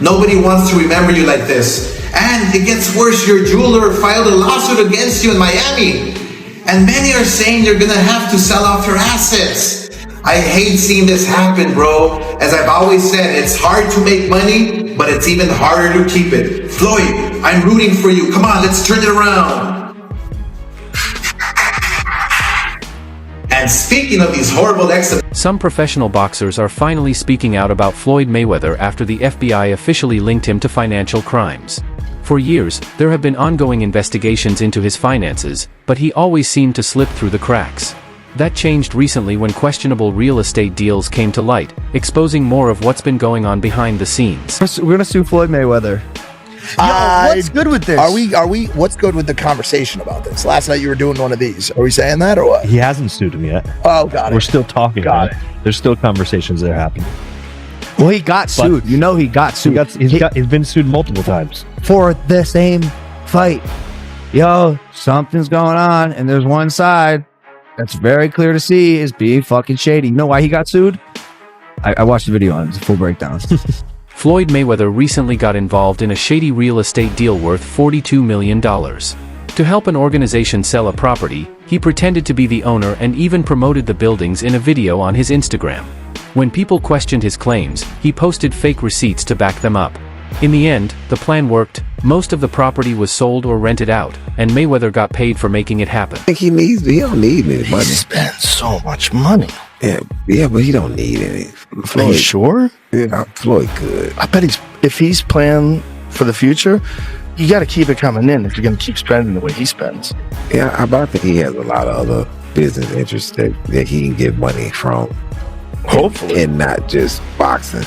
Nobody wants to remember you like this. And it gets worse, your jeweler filed a lawsuit against you in Miami. And many are saying you're gonna have to sell off your assets. I hate seeing this happen, bro. As I've always said, it's hard to make money, but it's even harder to keep it. Floyd, I'm rooting for you. Come on, let's turn it around. And speaking of these horrible some professional boxers are finally speaking out about Floyd Mayweather after the FBI officially linked him to financial crimes. For years, there have been ongoing investigations into his finances, but he always seemed to slip through the cracks. That changed recently when questionable real estate deals came to light, exposing more of what's been going on behind the scenes. We're gonna sue Floyd Mayweather. Yo, what's good with this? What's good with the conversation about this? Last night you were doing one of these. Are we saying that or what? He hasn't sued him yet. Oh, got it. We're still talking about it. There's still conversations that are happening. Well, he got sued. You know he got sued. He's been sued multiple times. For the same fight. Yo, something's going on, and there's one side that's very clear to see is being fucking shady. You know why he got sued? I watched the video on it. It's a full breakdown. Floyd Mayweather recently got involved in a shady real estate deal worth $42 million. To help an organization sell a property, he pretended to be the owner and even promoted the buildings in a video on his Instagram. When people questioned his claims, he posted fake receipts to back them up. In the end, the plan worked. Most of the property was sold or rented out, and Mayweather got paid for making it happen. I think he don't need any money. He spends so much money. Yeah, but he don't need any. Floyd, are you sure? Yeah, Floyd could. I bet if he's planning for the future, you got to keep it coming in if you're going to keep spending the way he spends. Yeah, I think he has a lot of other business interests that he can get money from. Hopefully. And not just boxing.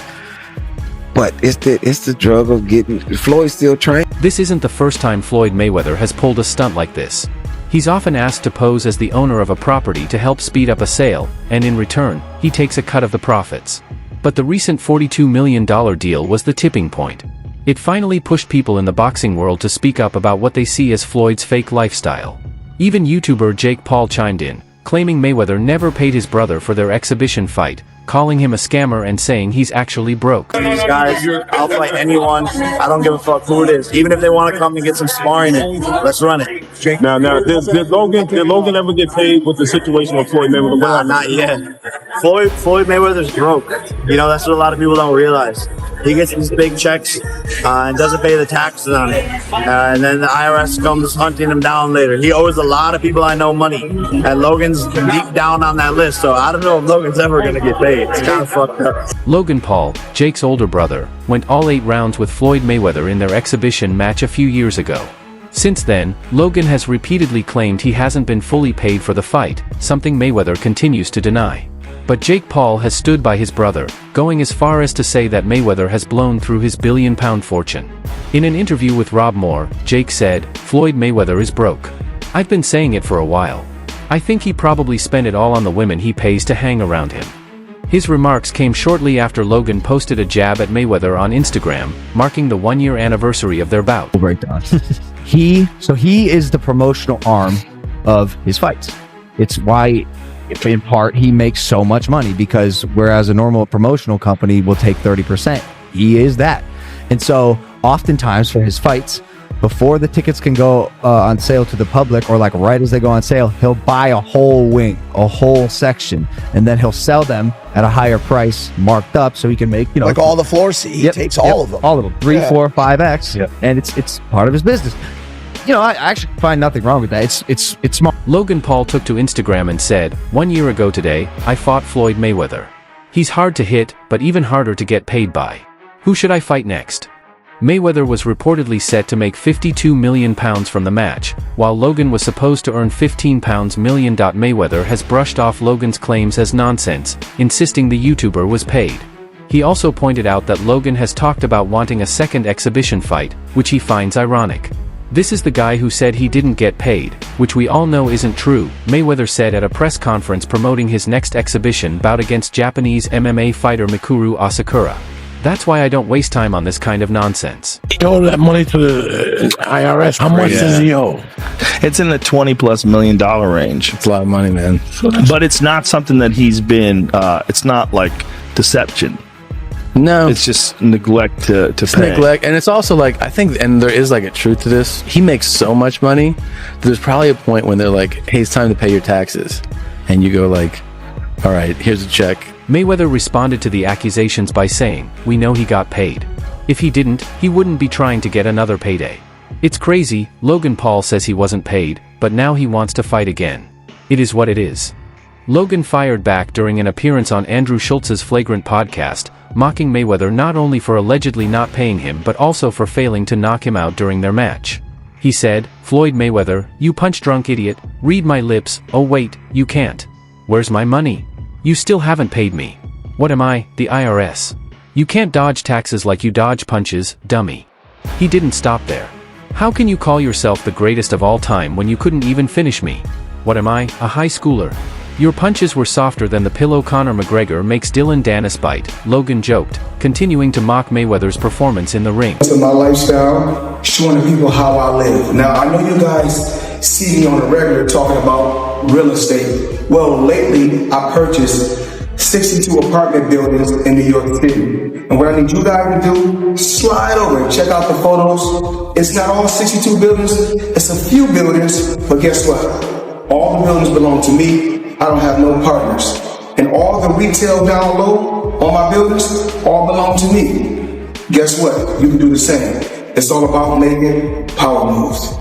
But it's the drug of getting Floyd still trying. This isn't the first time Floyd Mayweather has pulled a stunt like this. He's often asked to pose as the owner of a property to help speed up a sale, and in return, he takes a cut of the profits. But the recent $42 million deal was the tipping point. It finally pushed people in the boxing world to speak up about what they see as Floyd's fake lifestyle. Even YouTuber Jake Paul chimed in, claiming Mayweather never paid his brother for their exhibition fight, calling him a scammer and saying he's actually broke. These guys, I'll fight anyone. I don't give a fuck who it is. Even if they want to come and get some sparring in, let's run it. Now, did Logan ever get paid with the situation with Floyd Mayweather? Nah, not yet. Floyd Mayweather's broke. You know, that's what a lot of people don't realize. He gets these big checks and doesn't pay the taxes on it. And then the IRS comes hunting him down later. He owes a lot of people I know money. And Logan's deep down on that list. So I don't know if Logan's ever going to get paid. It's kind of fucked up. Logan Paul, Jake's older brother, went all 8 rounds with Floyd Mayweather in their exhibition match a few years ago. Since then, Logan has repeatedly claimed he hasn't been fully paid for the fight, something Mayweather continues to deny. But Jake Paul has stood by his brother, going as far as to say that Mayweather has blown through his billion-pound fortune. In an interview with Rob Moore, Jake said, "Floyd Mayweather is broke. I've been saying it for a while. I think he probably spent it all on the women he pays to hang around him." His remarks came shortly after Logan posted a jab at Mayweather on Instagram, marking the 1-year anniversary of their bout. Breakdown. He is the promotional arm of his fights. It's why, in part, he makes so much money, because whereas a normal promotional company will take 30%, he is that. And so oftentimes for his fights, before the tickets can go on sale to the public, or like right as they go on sale, he'll buy a whole wing, a whole section, and then he'll sell them at a higher price, marked up, so he can make, like all the floor seats. He takes all of them. All of them. 3, 4, 5x. And it's part of his business. You know, I actually find nothing wrong with that. It's smart. Logan Paul took to Instagram and said, "1 year ago today, I fought Floyd Mayweather. He's hard to hit, but even harder to get paid by. Who should I fight next?" Mayweather was reportedly set to make £52 million from the match, while Logan was supposed to earn £15 million. Mayweather has brushed off Logan's claims as nonsense, insisting the YouTuber was paid. He also pointed out that Logan has talked about wanting a second exhibition fight, which he finds ironic. "This is the guy who said he didn't get paid, which we all know isn't true," Mayweather said at a press conference promoting his next exhibition bout against Japanese MMA fighter Mikuru Asakura. "That's why I don't waste time on this kind of nonsense." He owed that money to the IRS. How much does he owe? It's in the $20+ million range. It's a lot of money, man. But it's not something that he's been, it's not like deception. No, It's just neglect to pay. neglect, and it's also like I think, and there is like a truth to this. He makes so much money. There's probably a point when they're like, "Hey, it's time to pay your taxes," and you go like, "All right, here's a check." Mayweather responded to the accusations by saying, "We know he got paid. If he didn't, he wouldn't be trying to get another payday." It's crazy. Logan Paul says he wasn't paid, but now he wants to fight again. It is what it is. Logan fired back during an appearance on Andrew Schultz's Flagrant podcast, mocking Mayweather not only for allegedly not paying him but also for failing to knock him out during their match. He said, "Floyd Mayweather, you punch-drunk idiot, read my lips, oh wait, you can't. Where's my money? You still haven't paid me. What am I, the IRS? You can't dodge taxes like you dodge punches, dummy." He didn't stop there. "How can you call yourself the greatest of all time when you couldn't even finish me? What am I, a high schooler? Your punches were softer than the pillow Conor McGregor makes Dylan Dennis bite," Logan joked, continuing to mock Mayweather's performance in the ring. To my lifestyle, showing the people how I live. Now, I know you guys see me on a regular talking about real estate. Well, lately, I purchased 62 apartment buildings in New York City. And what I need you guys to do, slide over and check out the photos. It's not all 62 buildings, it's a few buildings, but guess what? All the buildings belong to me. I don't have no partners. And all the retail down low on my buildings all belong to me. Guess what? You can do the same. It's all about making power moves.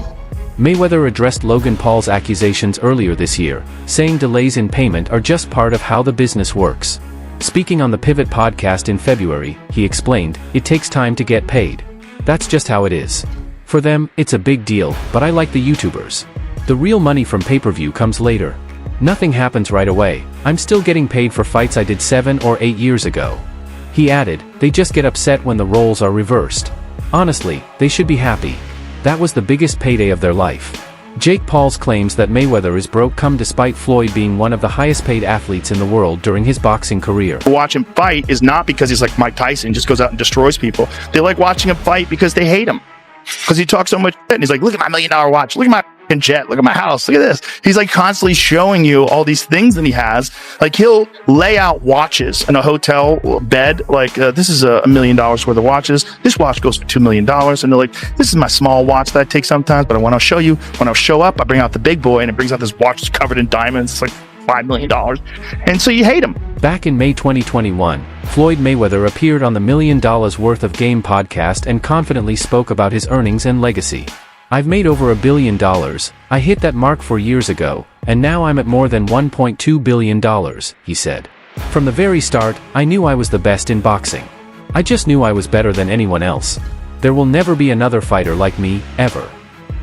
Mayweather addressed Logan Paul's accusations earlier this year, saying delays in payment are just part of how the business works. Speaking on the Pivot podcast in February, he explained, "It takes time to get paid. That's just how it is. For them, it's a big deal, but I like the YouTubers. The real money from pay-per-view comes later. Nothing happens right away. I'm still getting paid for fights I did 7 or 8 years ago." He added, "They just get upset when the roles are reversed. Honestly, they should be happy. That was the biggest payday of their life." Jake Paul's claims that Mayweather is broke come despite Floyd being one of the highest paid athletes in the world during his boxing career. Watch him fight is not because he's like Mike Tyson, just goes out and destroys people. They like watching him fight because they hate him. Because he talks so much shit, and he's like, "Look at my $1 million watch. Look at my fucking jet. Look at my house. Look at this." He's like constantly showing you all these things that he has. Like he'll lay out watches in a hotel bed. Like this is $1 million worth of watches. This watch goes for $2 million. And they're like, "This is my small watch that I take sometimes, but I want to show you. When I show up, I bring out the big boy, and it brings out this watch that's covered in diamonds. It's like $5 million. And so you hate him." Back in May 2021, Floyd Mayweather appeared on the $1 million worth of game podcast and confidently spoke about his earnings and legacy. "I've made over $1 billion. I hit that mark 4 years ago, and now I'm at more than $1.2 billion, he said. "From the very start, I knew I was the best in boxing. I just knew I was better than anyone else. There will never be another fighter like me, ever."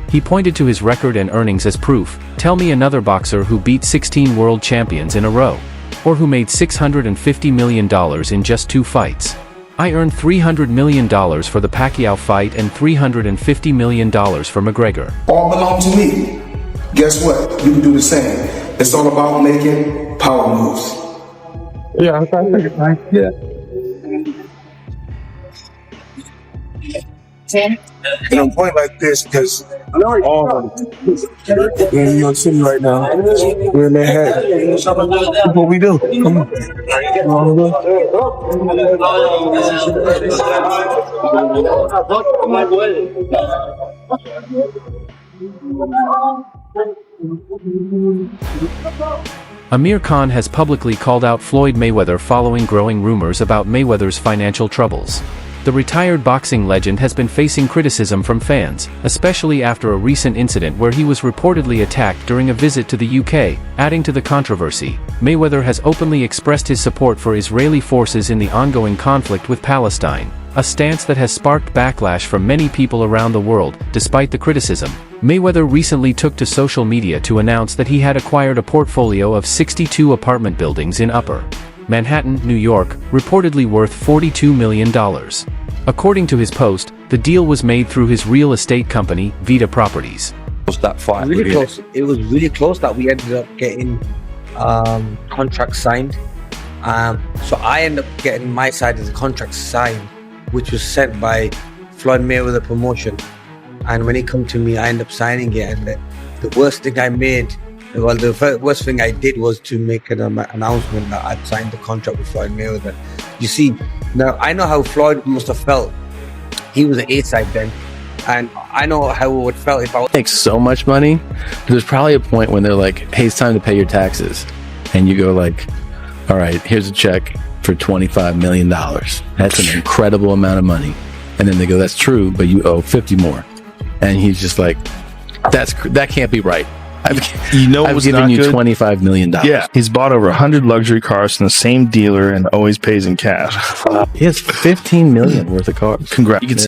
He pointed to his record and earnings as proof. "Tell me another boxer who beat 16 world champions in a row. Or who made $650 million in just 2 fights. I earned $300 million for the Pacquiao fight and $350 million for McGregor. All belong to me. Guess what? You can do the same. It's all about making power moves." Yeah, I'm trying to take it, man. Yeah. And I'm pointing like this because all of them. We're in New York City right now. We're in Manhattan. That's what we do. Come on. Amir Khan has publicly called out Floyd Mayweather following growing rumors about Mayweather's financial troubles. The retired boxing legend has been facing criticism from fans, especially after a recent incident where he was reportedly attacked during a visit to the UK, adding to the controversy. Mayweather has openly expressed his support for Israeli forces in the ongoing conflict with Palestine, a stance that has sparked backlash from many people around the world. Despite the criticism, Mayweather recently took to social media to announce that he had acquired a portfolio of 62 apartment buildings in Upper Manhattan, New York, reportedly worth $42 million. According to his post, the deal was made through his real estate company, Vita Properties. That fight really close. It was really close that we ended up getting contracts signed. So I ended up getting my side of the contract signed, which was sent by Floyd Mayweather Promotion. And when it come to me, I ended up signing it. And the worst thing I made, well, the worst thing I did was to make an announcement that I'd signed the contract with Floyd Mayweather. You see, Now, I know how Floyd must have felt. He was an A-side then. And I know how it would felt if I Makes so much money. There's probably a point when they're like, hey, it's time to pay your taxes. And you go like, all right, here's a check for $25 million. That's an incredible amount of money. And then they go, that's true, but you owe 50 more. And he's just like, that can't be right. I've given you $25 million. Yeah, he's bought over 100 luxury cars from the same dealer and always pays in cash. He has $15 million worth of cars. Congrats. You can